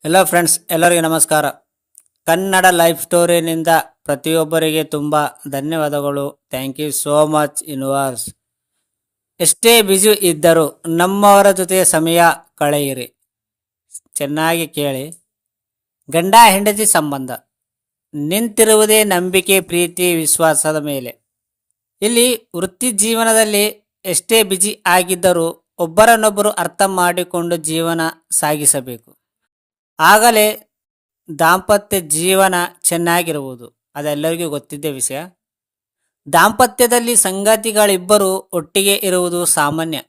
ಎಲ್ಲ ಫ್ರೆಂಡ್ಸ್ ಎಲ್ಲರಿಗೂ ನಮಸ್ಕಾರ. ಕನ್ನಡ ಲೈಫ್ ಸ್ಟೋರಿನಿಂದ ಪ್ರತಿಯೊಬ್ಬರಿಗೆ ತುಂಬ ಧನ್ಯವಾದಗಳು. Thank you so much universe. ಎಷ್ಟೇ ಬ್ಯುಸಿ ಇದ್ದರೂ ನಮ್ಮವರ ಜೊತೆ ಸಮಯ ಕಳೆಯಿರಿ. ಚೆನ್ನಾಗಿ ಕೇಳಿ. ಗಂಡ ಹೆಂಡತಿ ಸಂಬಂಧ ನಿಂತಿರುವುದೇ ನಂಬಿಕೆ, ಪ್ರೀತಿ, ವಿಶ್ವಾಸದ ಮೇಲೆ. ಇಲ್ಲಿ ವೃತ್ತಿ ಜೀವನದಲ್ಲಿ ಎಷ್ಟೇ ಬ್ಯುಸಿ ಆಗಿದ್ದರೂ ಒಬ್ಬರನ್ನೊಬ್ಬರು ಅರ್ಥ ಮಾಡಿಕೊಂಡು ಜೀವನ ಸಾಗಿಸಬೇಕು. ಆಗಲೇ ದಾಂಪತ್ಯ ಜೀವನ ಚೆನ್ನಾಗಿರುವುದು. ಅದೆಲ್ಲರಿಗೂ ಗೊತ್ತಿದ್ದ ವಿಷಯ. ದಾಂಪತ್ಯದಲ್ಲಿ ಸಂಗಾತಿಗಳಿಬ್ಬರು ಒಟ್ಟಿಗೆ ಇರುವುದು ಸಾಮಾನ್ಯ.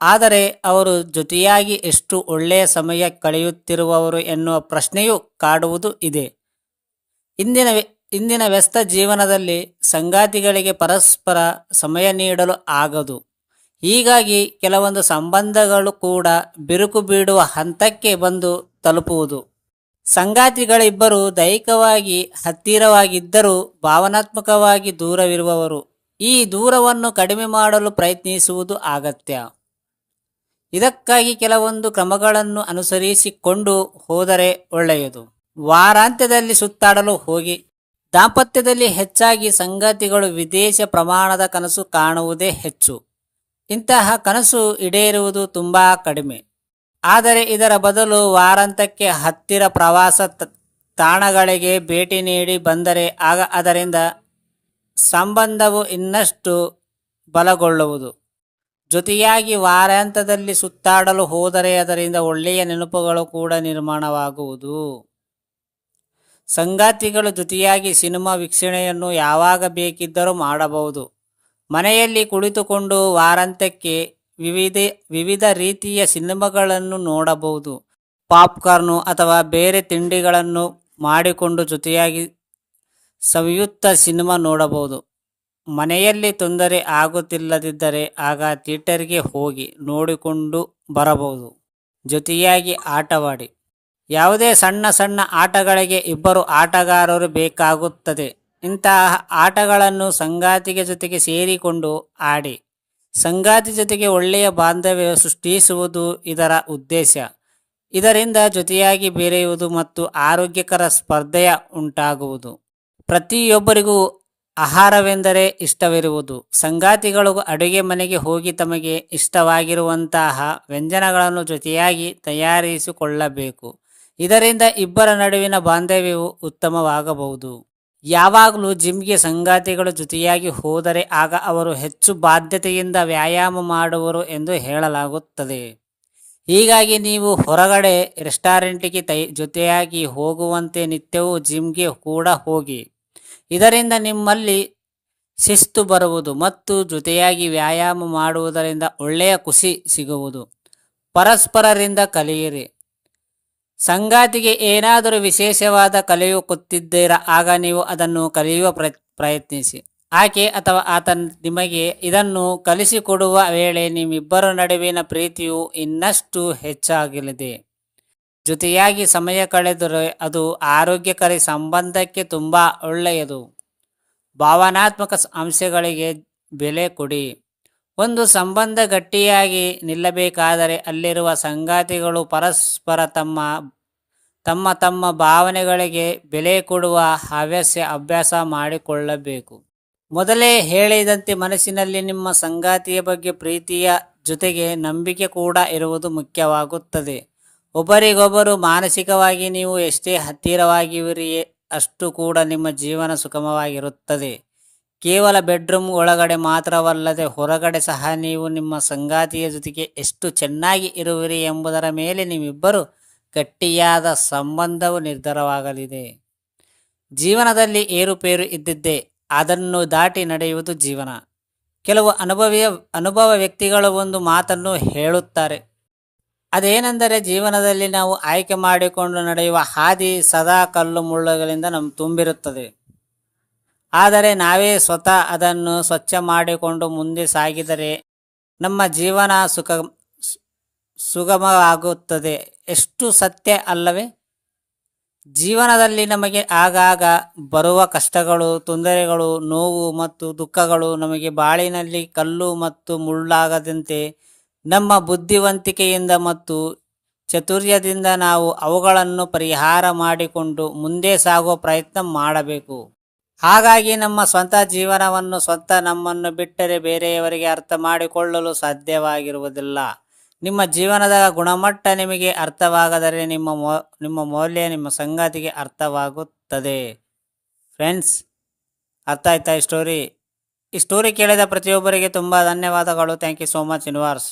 ಆದರೆ ಅವರು ಜೊತೆಯಾಗಿ ಎಷ್ಟು ಒಳ್ಳೆಯ ಸಮಯ ಕಳೆಯುತ್ತಿರುವವರು ಎನ್ನುವ ಪ್ರಶ್ನೆಯೂ ಕಾಡುವುದು ಇದೆ. ಇಂದಿನ ವ್ಯಸ್ತ ಜೀವನದಲ್ಲಿ ಸಂಗಾತಿಗಳಿಗೆ ಪರಸ್ಪರ ಸಮಯ ನೀಡಲು ಆಗದು. ಹೀಗಾಗಿ ಕೆಲವೊಂದು ಸಂಬಂಧಗಳು ಕೂಡ ಬಿರುಕು ಬೀಳುವ ಹಂತಕ್ಕೆ ಬಂದು ತಲುಪುವುದು. ಸಂಗಾತಿಗಳಿಬ್ಬರು ದೈಹಿಕವಾಗಿ ಹತ್ತಿರವಾಗಿದ್ದರೂ ಭಾವನಾತ್ಮಕವಾಗಿ ದೂರವಿರುವವರು. ಈ ದೂರವನ್ನು ಕಡಿಮೆ ಮಾಡಲು ಪ್ರಯತ್ನಿಸುವುದು ಅಗತ್ಯ. ಇದಕ್ಕಾಗಿ ಕೆಲವೊಂದು ಕ್ರಮಗಳನ್ನು ಅನುಸರಿಸಿಕೊಂಡು ಹೋದರೆ ಒಳ್ಳೆಯದು. ವಾರಾಂತ್ಯದಲ್ಲಿ ಸುತ್ತಾಡಲು ಹೋಗಿ. ದಾಂಪತ್ಯದಲ್ಲಿ ಹೆಚ್ಚಾಗಿ ಸಂಗಾತಿಗಳು ವಿದೇಶ ಪ್ರಮಾಣದ ಕನಸು ಕಾಣುವುದೇ ಹೆಚ್ಚು. ಇಂತಹ ಕನಸು ಈಡೇರುವುದು ತುಂಬ ಕಡಿಮೆ. ಆದರೆ ಇದರ ಬದಲು ವಾರಾಂತ್ಯಕ್ಕೆ ಹತ್ತಿರ ಪ್ರವಾಸ ತಾಣಗಳಿಗೆ ಭೇಟಿ ನೀಡಿ ಬಂದರೆ ಆಗ ಅದರಿಂದ ಸಂಬಂಧವು ಇನ್ನಷ್ಟು ಬಲಗೊಳ್ಳುವುದು. ಜೊತೆಯಾಗಿ ವಾರಾಂತ್ಯದಲ್ಲಿ ಸುತ್ತಾಡಲು ಹೋದರೆ ಅದರಿಂದ ಒಳ್ಳೆಯ ನೆನಪುಗಳು ಕೂಡ ನಿರ್ಮಾಣವಾಗುವುದು. ಸಂಗಾತಿಗಳು ಜೊತೆಯಾಗಿ ಸಿನಿಮಾ ವೀಕ್ಷಣೆಯನ್ನು ಯಾವಾಗ ಬೇಕಿದ್ದರೂ ಮಾಡಬಹುದು. ಮನೆಯಲ್ಲಿ ಕುಳಿತುಕೊಂಡು ವಾರಾಂತ್ಯಕ್ಕೆ ವಿವಿಧ ರೀತಿಯ ಸಿನಿಮಾಗಳನ್ನು ನೋಡಬಹುದು. ಪಾಪ್ಕಾರ್ನು ಅಥವಾ ಬೇರೆ ತಿಂಡಿಗಳನ್ನು ಮಾಡಿಕೊಂಡು ಜೊತೆಯಾಗಿ ಸವಿಯುತ್ತ ಸಿನಿಮಾ ನೋಡಬಹುದು. ಮನೆಯಲ್ಲಿ ತೊಂದರೆ ಆಗುತ್ತಿಲ್ಲದಿದ್ದರೆ ಆಗ ಥಿಯೇಟರ್ಗೆ ಹೋಗಿ ನೋಡಿಕೊಂಡು ಬರಬಹುದು. ಜೊತೆಯಾಗಿ ಆಟವಾಡಿ. ಯಾವುದೇ ಸಣ್ಣ ಸಣ್ಣ ಆಟಗಳಿಗೆ ಇಬ್ಬರು ಆಟಗಾರರು ಬೇಕಾಗುತ್ತದೆ. ಇಂತಹ ಆಟಗಳನ್ನು ಸಂಗಾತಿಗೆ ಜೊತೆಗೆ ಸೇರಿಕೊಂಡು ಆಡಿ. ಸಂಗಾತಿ ಜೊತೆಗೆ ಒಳ್ಳೆಯ ಬಾಂಧವ್ಯ ಸೃಷ್ಟಿಸುವುದು ಇದರ ಉದ್ದೇಶ. ಇದರಿಂದ ಜೊತೆಯಾಗಿ ಬೆರೆಯುವುದು ಮತ್ತು ಆರೋಗ್ಯಕರ ಸ್ಪರ್ಧೆಯ ಉಂಟಾಗುವುದು. ಪ್ರತಿಯೊಬ್ಬರಿಗೂ ಆಹಾರವೆಂದರೆ ಇಷ್ಟವಿರುವುದು. ಸಂಗಾತಿಗಳು ಅಡುಗೆ ಮನೆಗೆ ಹೋಗಿ ತಮಗೆ ಇಷ್ಟವಾಗಿರುವಂತಹ ವ್ಯಂಜನಗಳನ್ನು ಜೊತೆಯಾಗಿ ತಯಾರಿಸಿಕೊಳ್ಳಬೇಕು. ಇದರಿಂದ ಇಬ್ಬರ ನಡುವಿನ ಬಾಂಧವ್ಯವು ಉತ್ತಮವಾಗಬಹುದು. ಯಾವಾಗಲೂ ಜಿಮ್ಗೆ ಸಂಗಾತಿಗಳು ಜೊತೆಯಾಗಿ ಹೋದರೆ ಆಗ ಅವರು ಹೆಚ್ಚು ಬಾಧ್ಯತೆಯಿಂದ ವ್ಯಾಯಾಮ ಮಾಡುವರು ಎಂದು ಹೇಳಲಾಗುತ್ತದೆ. ಹೀಗಾಗಿ ನೀವು ಹೊರಗಡೆ ರೆಸ್ಟಾರೆಂಟ್ಗೆ ಜೊತೆಯಾಗಿ ಹೋಗುವಂತೆ ನಿತ್ಯವೂ ಜಿಮ್ಗೆ ಕೂಡ ಹೋಗಿ. ಇದರಿಂದ ನಿಮ್ಮಲ್ಲಿ ಶಿಸ್ತು ಬರುವುದು ಮತ್ತು ಜೊತೆಯಾಗಿ ವ್ಯಾಯಾಮ ಮಾಡುವುದರಿಂದ ಒಳ್ಳೆಯ ಖುಷಿ ಸಿಗುವುದು. ಪರಸ್ಪರರಿಂದ ಕಲಿಯಿರಿ. ಸಂಗಾತಿಗೆ ಏನಾದರೂ ವಿಶೇಷವಾದ ಕಲಿಯು ಗೊತ್ತಿದ್ದೀರಾ, ಆಗ ನೀವು ಅದನ್ನು ಕಲಿಯುವ ಪ್ರಯತ್ನಿಸಿ. ಆಕೆ ಅಥವಾ ಆತ ನಿಮಗೆ ಇದನ್ನು ಕಲಿಸಿಕೊಡುವ ವೇಳೆ ನಿಮ್ಮಿಬ್ಬರ ನಡುವಿನ ಪ್ರೀತಿಯು ಇನ್ನಷ್ಟು ಹೆಚ್ಚಾಗಲಿದೆ. ಜೊತೆಯಾಗಿ ಸಮಯ ಕಳೆದರೆ ಅದು ಆರೋಗ್ಯಕರ ಸಂಬಂಧಕ್ಕೆ ತುಂಬ ಒಳ್ಳೆಯದು. ಭಾವನಾತ್ಮಕ ಅಂಶಗಳಿಗೆ ಬೆಲೆ ಕೊಡಿ. ಒಂದು ಸಂಬಂಧ ಗಟ್ಟಿಯಾಗಿ ನಿಲ್ಲಬೇಕಾದರೆ ಅಲ್ಲಿರುವ ಸಂಗಾತಿಗಳು ಪರಸ್ಪರ ತಮ್ಮ ಭಾವನೆಗಳಿಗೆ ಬೆಲೆ ಕೊಡುವ ಅಭ್ಯಾಸ ಮಾಡಿಕೊಳ್ಳಬೇಕು. ಮೊದಲೇ ಹೇಳಿದಂತೆ ಮನಸ್ಸಿನಲ್ಲಿ ನಿಮ್ಮ ಸಂಗಾತಿಯ ಬಗ್ಗೆ ಪ್ರೀತಿಯ ಜೊತೆಗೆ ನಂಬಿಕೆ ಕೂಡ ಇರುವುದು ಮುಖ್ಯವಾಗುತ್ತದೆ. ಒಬ್ಬರಿಗೊಬ್ಬರು ಮಾನಸಿಕವಾಗಿ ನೀವು ಎಷ್ಟೇ ಹತ್ತಿರವಾಗಿರುವಿರಿ ಅಷ್ಟು ಕೂಡ ನಿಮ್ಮ ಜೀವನ ಸುಗಮವಾಗಿರುತ್ತದೆ. ಕೇವಲ ಬೆಡ್ರೂಮ್ ಒಳಗಡೆ ಮಾತ್ರವಲ್ಲದೆ ಹೊರಗಡೆ ಸಹ ನೀವು ನಿಮ್ಮ ಸಂಗಾತಿಯ ಜೊತೆಗೆ ಎಷ್ಟು ಚೆನ್ನಾಗಿ ಇರುವಿರಿ ಎಂಬುದರ ಮೇಲೆ ನಿಮ್ಮಿಬ್ಬರು ಗಟ್ಟಿಯಾದ ಸಂಬಂಧವು ನಿರ್ಧಾರವಾಗಲಿದೆ. ಜೀವನದಲ್ಲಿ ಏರುಪೇರು ಇದ್ದಿದ್ದೇ, ಅದನ್ನು ದಾಟಿ ನಡೆಯುವುದು ಜೀವನ. ಕೆಲವು ಅನುಭವ ವ್ಯಕ್ತಿಗಳು ಒಂದು ಮಾತನ್ನು ಹೇಳುತ್ತಾರೆ. ಅದೇನೆಂದರೆ, ಜೀವನದಲ್ಲಿ ನಾವು ಆಯ್ಕೆ ಮಾಡಿಕೊಂಡು ನಡೆಯುವ ಹಾದಿ ಸದಾ ಕಲ್ಲು ಮುಳ್ಳುಗಳಿಂದ ತುಂಬಿರುತ್ತದೆ. ಆದರೆ ನಾವೇ ಸ್ವತಃ ಅದನ್ನು ಸ್ವಚ್ಛ ಮಾಡಿಕೊಂಡು ಮುಂದೆ ಸಾಗಿದರೆ ನಮ್ಮ ಜೀವನ ಸುಗಮವಾಗುತ್ತದೆ. ಎಷ್ಟು ಸತ್ಯ ಅಲ್ಲವೇ? ಜೀವನದಲ್ಲಿ ನಮಗೆ ಆಗಾಗ ಬರುವ ಕಷ್ಟಗಳು, ತೊಂದರೆಗಳು, ನೋವು ಮತ್ತು ದುಃಖಗಳು ನಮಗೆ ಬಾಳಿನಲ್ಲಿ ಕಲ್ಲು ಮತ್ತು ಮುಳ್ಳಾಗದಂತೆ ನಮ್ಮ ಬುದ್ಧಿವಂತಿಕೆಯಿಂದ ಮತ್ತು ಚಾತುರ್ಯದಿಂದ ನಾವು ಅವುಗಳನ್ನು ಪರಿಹಾರ ಮಾಡಿಕೊಂಡು ಮುಂದೆ ಸಾಗುವ ಪ್ರಯತ್ನ ಮಾಡಬೇಕು. ಹಾಗಾಗಿ ನಮ್ಮ ಸ್ವಂತ ಜೀವನವನ್ನು ನಮ್ಮನ್ನು ಬಿಟ್ಟರೆ ಬೇರೆಯವರಿಗೆ ಅರ್ಥ ಮಾಡಿಕೊಳ್ಳಲು ಸಾಧ್ಯವಾಗಿರುವುದಿಲ್ಲ. ನಿಮ್ಮ ಜೀವನದ ಗುಣಮಟ್ಟ ನಿಮಗೆ ಅರ್ಥವಾಗದರೆ ನಿಮ್ಮ ಮೌಲ್ಯ ನಿಮ್ಮ ಸಂಗಾತಿಗೆ ಅರ್ಥವಾಗುತ್ತದೆ. ಫ್ರೆಂಡ್ಸ್, ಅರ್ಥ ಆಯ್ತಾ ಈ ಸ್ಟೋರಿ ಕೇಳಿದ ಪ್ರತಿಯೊಬ್ಬರಿಗೆ ತುಂಬ ಧನ್ಯವಾದಗಳು. Thank you so much universe.